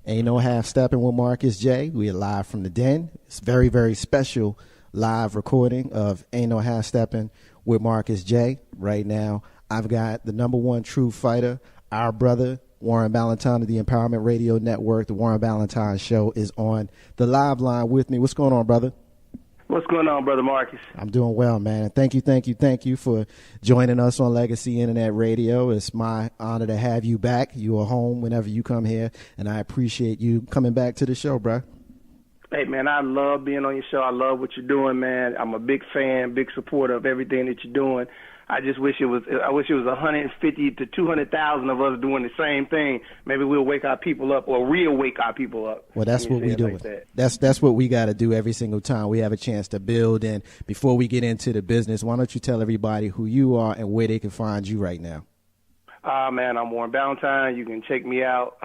Ain't no half stepping with Marcus J. We are live from the den. It's very, very special live recording of Ain't No Half Stepping with Marcus J. Right now, I've got the #1 Truthfighter, our brother, Warren Ballentine of the Empowerment Radio Network. The Warren Ballentine Show is on the live line with me. What's going on, brother? What's going on, Brother Marcus? I'm doing well, man. Thank you for joining us on Legacy Internet Radio. It's my honor to have you back. You are home whenever you come here, and I appreciate you coming back to the show, bro. Hey, man, I love being on your show. I love what you're doing, man. I'm a big fan, big supporter of everything that you're doing. I wish it was 150 to 200,000 of us doing the same thing. Maybe we'll wake our people up or reawake our people up. Well, that's what we do. Like that's what we got to do every single time we have a chance to build. And before we get into the business, why don't you tell everybody who you are and where they can find you right now? Man, I'm Warren Ballentine. You can check me out.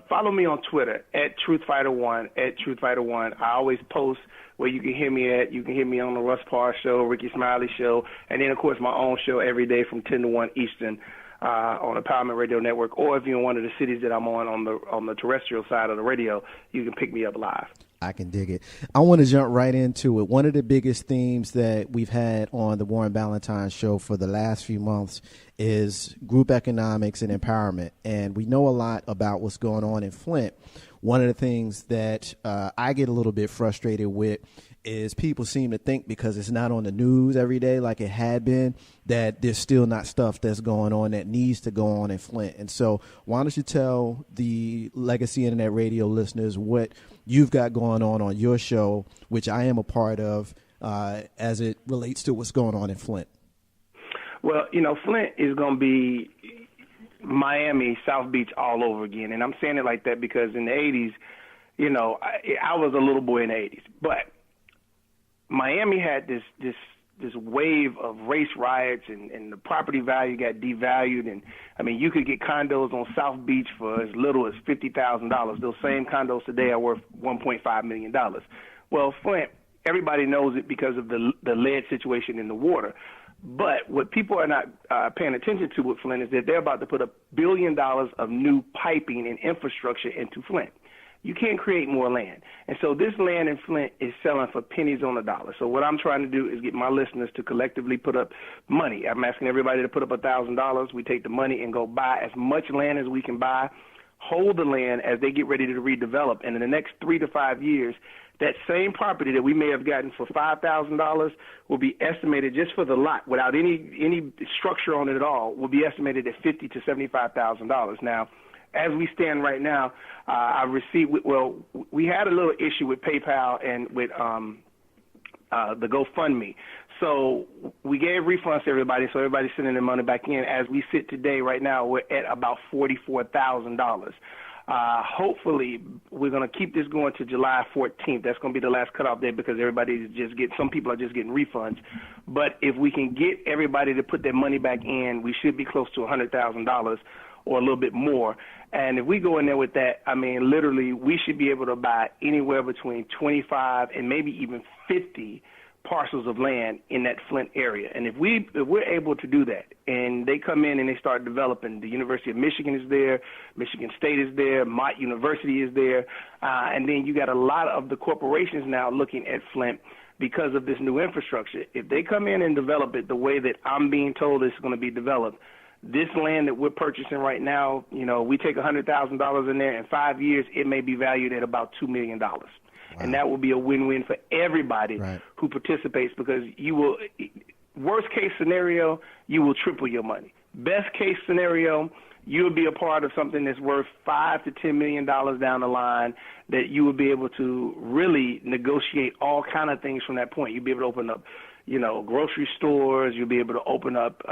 Follow me on Twitter at Truthfighter1, at Truthfighter1. I always post where you can hear me at. You can hear me on the Russ Parr Show, Ricky Smiley Show, and then, of course, my own show every day from 10 to 1 Eastern on the Empowerment Radio Network. Or if you're in one of the cities that I'm on the terrestrial side of the radio, you can pick me up live. I can dig it. I want to jump right into it. One of the biggest themes that we've had on the Warren Ballentine Show for the last few months is group economics and empowerment. And we know a lot about what's going on in Flint. One of the things that I get a little bit frustrated with is people seem to think because it's not on the news every day like it had been, that there's still not stuff that's going on that needs to go on in Flint. And so why don't you tell the Legacy Internet Radio listeners what you've got going on your show, which I am a part of, as it relates to what's going on in Flint? Well, Flint is going to be Miami, South Beach all over again. And I'm saying it like that because in the 80s, I was a little boy in the 80s. But Miami had this wave of race riots and the property value got devalued. And, you could get condos on South Beach for as little as $50,000. Those same condos today are worth $1.5 million. Well, Flint, everybody knows it because of the lead situation in the water. But what people are not paying attention to with Flint is that they're about to put $1 billion of new piping and infrastructure into Flint. You can't create more land. And so this land in Flint is selling for pennies on the dollar. So what I'm trying to do is get my listeners to collectively put up money. I'm asking everybody to put up $1,000. We take the money and go buy as much land as we can buy, hold the land as they get ready to redevelop. And in the next 3 to 5 years, that same property that we may have gotten for $5,000 will be estimated just for the lot without any structure on it at all, will be estimated at $50,000 to $75,000. Now, as we stand right now, we had a little issue with PayPal and with the GoFundMe. So we gave refunds to everybody, so everybody's sending their money back in. As we sit today, right now, we're at about $44,000. Hopefully, we're going to keep this going to July 14th. That's going to be the last cutoff date because some people are just getting refunds. But if we can get everybody to put their money back in, we should be close to $100,000 or a little bit more. And if we go in there with that, literally, we should be able to buy anywhere between 25 and maybe even 50 parcels of land in that Flint area. And if we're able to do that, and they come in and they start developing, the University of Michigan is there, Michigan State is there, Mott University is there, and then you got a lot of the corporations now looking at Flint because of this new infrastructure. If they come in and develop it the way that I'm being told it's going to be developed, this land that we're purchasing right now, we take $100,000 in there. In 5 years, it may be valued at about $2 million. Wow. And that will be a win-win for everybody who participates because worst case scenario, you will triple your money. Best case scenario, you'll be a part of something that's worth $5 to $10 million down the line that you will be able to really negotiate all kind of things from that point. You'll be able to open up grocery stores, you'll be able to open up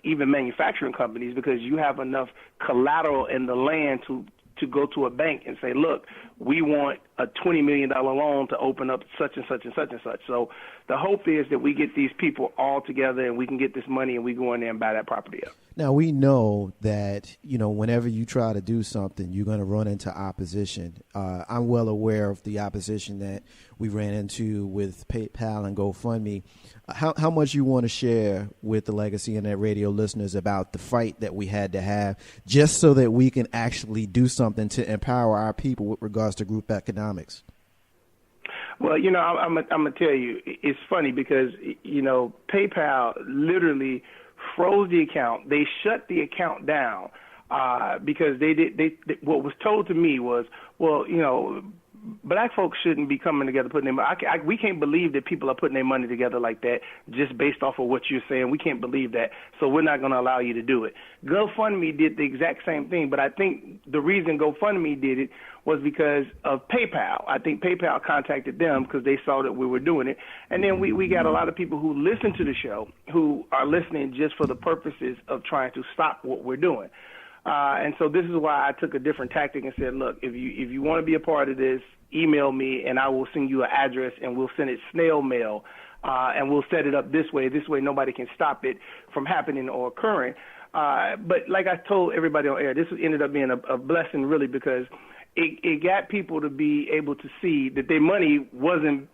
even manufacturing companies because you have enough collateral in the land to go to a bank and say, look, we want a $20 million loan to open up such and such and such and such. So the hope is that we get these people all together and we can get this money and we go in there and buy that property up. Now, we know that, whenever you try to do something, you're going to run into opposition. I'm well aware of the opposition that we ran into with PayPal and GoFundMe. How much you want to share with the Legacy Internet Radio listeners about the fight that we had to have just so that we can actually do something to empower our people with regards to group economics? Well, I'm gonna tell you, it's funny because, PayPal literally froze the account. They shut the account down because what was told to me was, well, black folks shouldn't be coming together putting their money. We can't believe that people are putting their money together like that just based off of what you're saying. We can't believe that, so we're not going to allow you to do it. GoFundMe did the exact same thing, but I think the reason GoFundMe did it was because of PayPal. I think PayPal contacted them because they saw that we were doing it. And then we got a lot of people who listen to the show who are listening just for the purposes of trying to stop what we're doing. And so this is why I took a different tactic and said, look, if you want to be a part of this, email me and I will send you an address and we'll send it snail mail and we'll set it up this way. This way nobody can stop it from happening or occurring. But like I told everybody on air, this ended up being a blessing really because it got people to be able to see that their money wasn't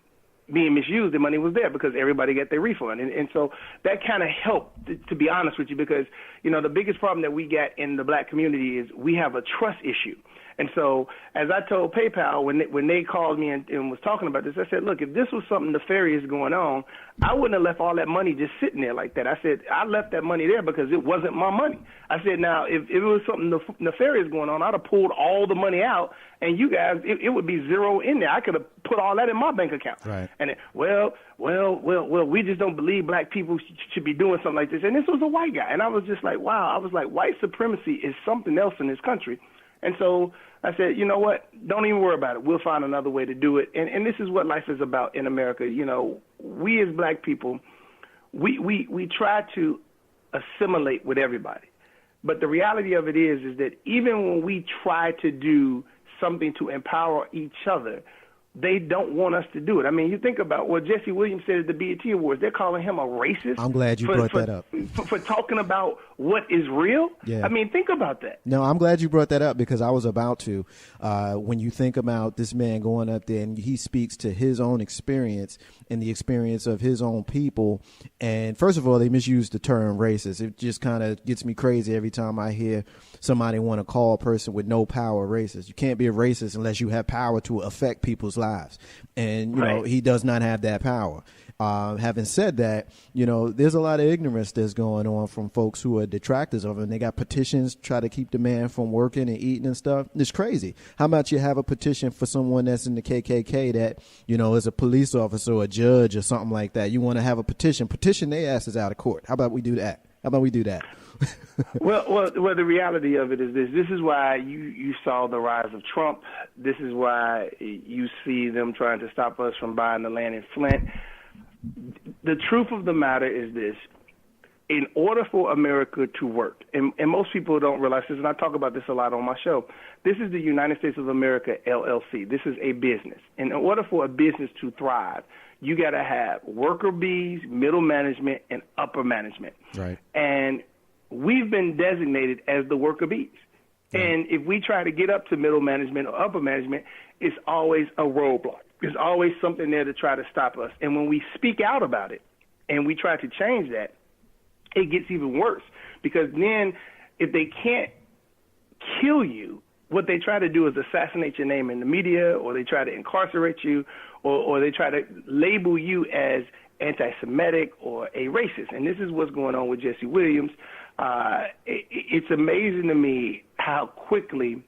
being misused. The money was there because everybody got their refund. And so that kind of helped, to be honest with you, because, the biggest problem that we got in the black community is we have a trust issue. And so as I told PayPal when they called me and was talking about this, I said, look, if this was something nefarious going on, I wouldn't have left all that money just sitting there like that. I said, I left that money there because it wasn't my money. I said, now, if it was something nefarious going on, I'd have pulled all the money out, and you guys, it would be zero in there. I could have put all that in my bank account. Right. And well, we just don't believe black people should be doing something like this. And this was a white guy. And I was just like, wow. I was like, white supremacy is something else in this country. And so I said, you know what? Don't even worry about it. We'll find another way to do it. And this is what life is about in America. We as black people, we try to assimilate with everybody. But the reality of it is that even when we try to do something to empower each other, they don't want us to do it. I mean, you think about what Jesse Williams said at the BET Awards. They're calling him a racist. I'm glad you brought that up. For talking about what is real. Yeah. I mean, think about that. No, I'm glad you brought that up because I was about to. When you think about this man going up there and he speaks to his own experience and the experience of his own people. And first of all, they misuse the term racist. It just kind of gets me crazy every time I hear somebody want to call a person with no power racist. You can't be a racist unless you have power to affect people's lives. And, you know, he does not have that power. Having said that, there's a lot of ignorance that's going on from folks who are detractors of him. They got petitions try to keep the man from working and eating and stuff. It's crazy. How about you have a petition for someone that's in the KKK that, is a police officer or a judge or something like that? You want to have a petition their asses out of court. How about we do that? Well, the reality of it is this. This is why you saw the rise of Trump. This is why you see them trying to stop us from buying the land in Flint. The truth of the matter is this. In order for America to work, and most people don't realize this, and I talk about this a lot on my show, this is the United States of America, LLC. This is a business. In order for a business to thrive, you got to have worker bees, middle management, and upper management. Right. And we've been designated as the worker bees. Yeah. And if we try to get up to middle management or upper management, it's always a roadblock. There's always something there to try to stop us. And when we speak out about it and we try to change that, it gets even worse. Because then if they can't kill you, what they try to do is assassinate your name in the media, or they try to incarcerate you, or they try to label you as anti-Semitic or a racist. And this is what's going on with Jesse Williams. It's amazing to me how quickly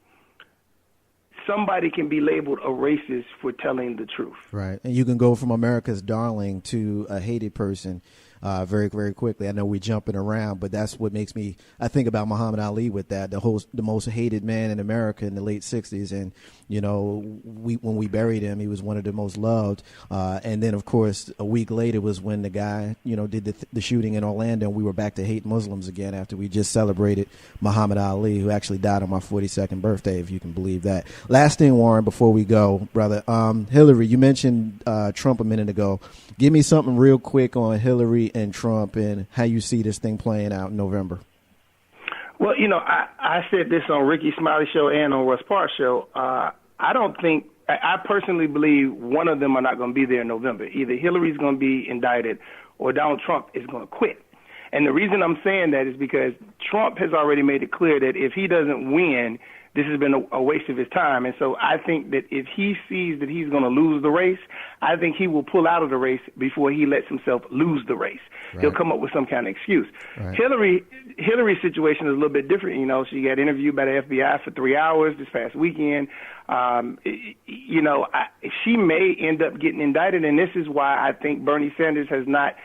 somebody can be labeled a racist for telling the truth. Right. And you can go from America's darling to a hated person very, very quickly. I know we're jumping around, but that's what makes me, I think about Muhammad Ali with that, the most hated man in America in the late 60s. And, when we buried him, he was one of the most loved. And then, of course, a week later was when the guy, did the shooting in Orlando, and we were back to hate Muslims again after we just celebrated Muhammad Ali, who actually died on my 42nd birthday, if you can believe that. Last thing, Warren, before we go, brother, Hillary, you mentioned Trump a minute ago. Give me something real quick on Hillary and Trump and how you see this thing playing out in November. Well, I said this on Ricky Smiley show and on Russ Park show. I don't think I personally believe one of them are not going to be there in November. Either Hillary's going to be indicted or Donald Trump is going to quit. And the reason I'm saying that is because Trump has already made it clear that if he doesn't win, this has been a waste of his time. And so I think that if he sees that he's going to lose the race, I think he will pull out of the race before he lets himself lose the race. Right. He'll come up with some kind of excuse. Right. Hillary's situation is a little bit different. She got interviewed by the FBI for 3 hours this past weekend. She may end up getting indicted, and this is why I think Bernie Sanders has not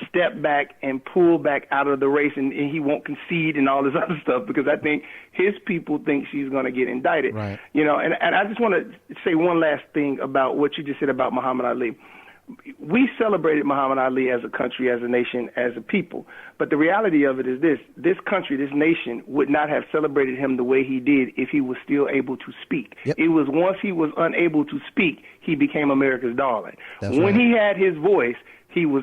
step back and pull back out of the race, and he won't concede and all this other stuff, because I think his people think she's going to get indicted. Right. And I just want to say one last thing about what you just said about Muhammad Ali. We celebrated Muhammad Ali as a country, as a nation, as a people. But the reality of it is this country, this nation would not have celebrated him the way he did if he was still able to speak. Yep. It was once he was unable to speak, he became America's darling. That's when right. he had his voice, he was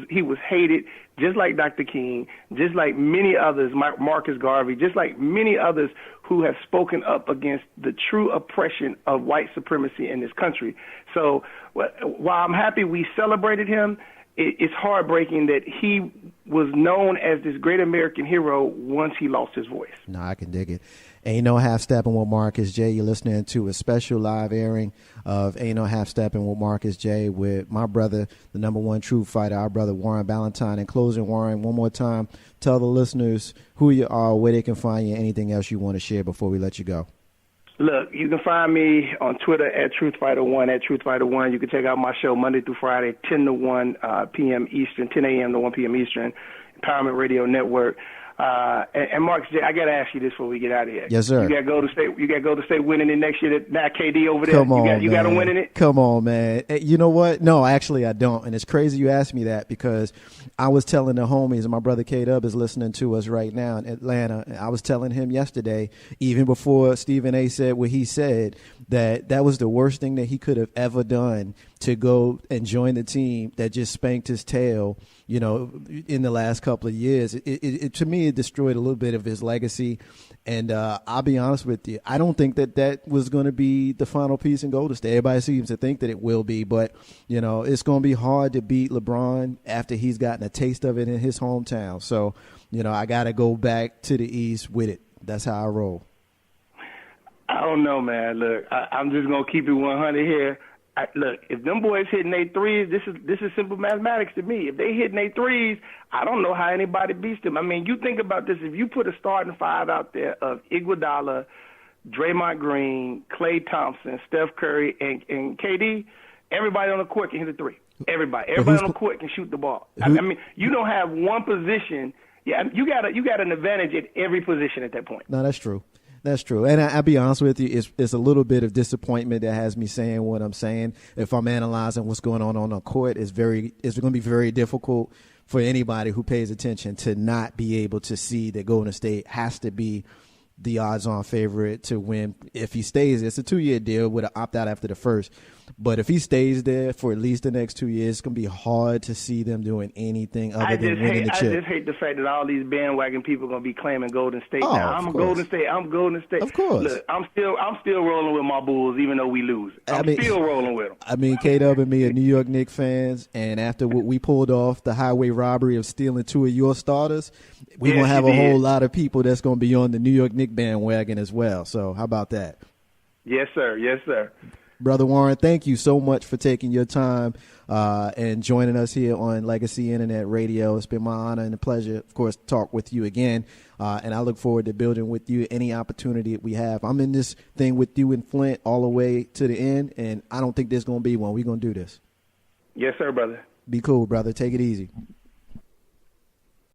hated, just like Dr. King, just like many others, Marcus Garvey, just like many others who have spoken up against the true oppression of white supremacy in this country. So while I'm happy we celebrated him, it's heartbreaking that he was known as this great American hero once he lost his voice. No, I can dig it. Ain't No Half Steppin' with Marcus J. You're listening to a special live airing of Ain't No Half Steppin' with Marcus J. with my brother, the #1 Truthfighter, our brother Warren Ballentine. In closing, Warren, one more time, tell the listeners who you are, where they can find you, anything else you want to share before we let you go. Look, you can find me on Twitter at Truthfighter1, at Truthfighter1. You can check out my show Monday through Friday, 10 to 1 p.m. Eastern, 10 a.m. to 1 p.m. Eastern, Empowerment Radio Network. And Marcus J, I got to ask you this before we get out of here. Yes, sir. You got to go to state winning it next year. Now KD over there. Come on, you got to win in it. Come on, man. You know what? No, actually I don't. And it's crazy you asked me that, because I was telling the homies, and my brother K-Dub is listening to us right now in Atlanta. And I was telling him yesterday, even before Stephen A. said what he said, that was the worst thing that he could have ever done, to go and join the team that just spanked his tail, in the last couple of years. It to me, it destroyed a little bit of his legacy. And I'll be honest with you, I don't think that was going to be the final piece in Golden State. Everybody seems to think that it will be, but it's going to be hard to beat LeBron after he's gotten a taste of it in his hometown. So, I got to go back to the East with it. That's how I roll. I don't know, man. Look, I'm just going to keep it 100 here. Look, if them boys hitting their threes, this is simple mathematics to me. If they hitting their threes, I don't know how anybody beats them. I mean, you think about this. If you put a starting five out there of Iguodala, Draymond Green, Klay Thompson, Steph Curry, and KD, everybody on the court can hit a three. Everybody on the court can shoot the ball. I mean, you don't have one position. Yeah, you got an advantage at every position at that point. No, that's true. That's true. And I'll be honest with you, it's a little bit of disappointment that has me saying what I'm saying. If I'm analyzing what's going on the court, it's going to be very difficult for anybody who pays attention to not be able to see that Golden State has to be the odds-on favorite to win. If he stays, it's a 2-year deal with an opt-out after the first. But if he stays there for at least the next 2 years, it's going to be hard to see them doing anything other than winning the chip. I just hate the fact that all these bandwagon people are going to be claiming Golden State now. I'm Golden State. Of course. Look, I'm still rolling with my Bulls even though we lose. I'm still rolling with them. I mean, K-Dub and me are New York Knicks fans, and after what we pulled off, the highway robbery of stealing 2 of your starters, we're going to have a whole lot of people that's going to be on the New York Knicks bandwagon as well. So how about that? Yes, sir. Yes, sir. Brother Warren, thank you so much for taking your time and joining us here on Legacy Internet Radio. It's been my honor and a pleasure, of course, to talk with you again. And I look forward to building with you any opportunity that we have. I'm in this thing with you in Flint all the way to the end, and I don't think there's going to be one. We're going to do this. Yes, sir, brother. Be cool, brother. Take it easy.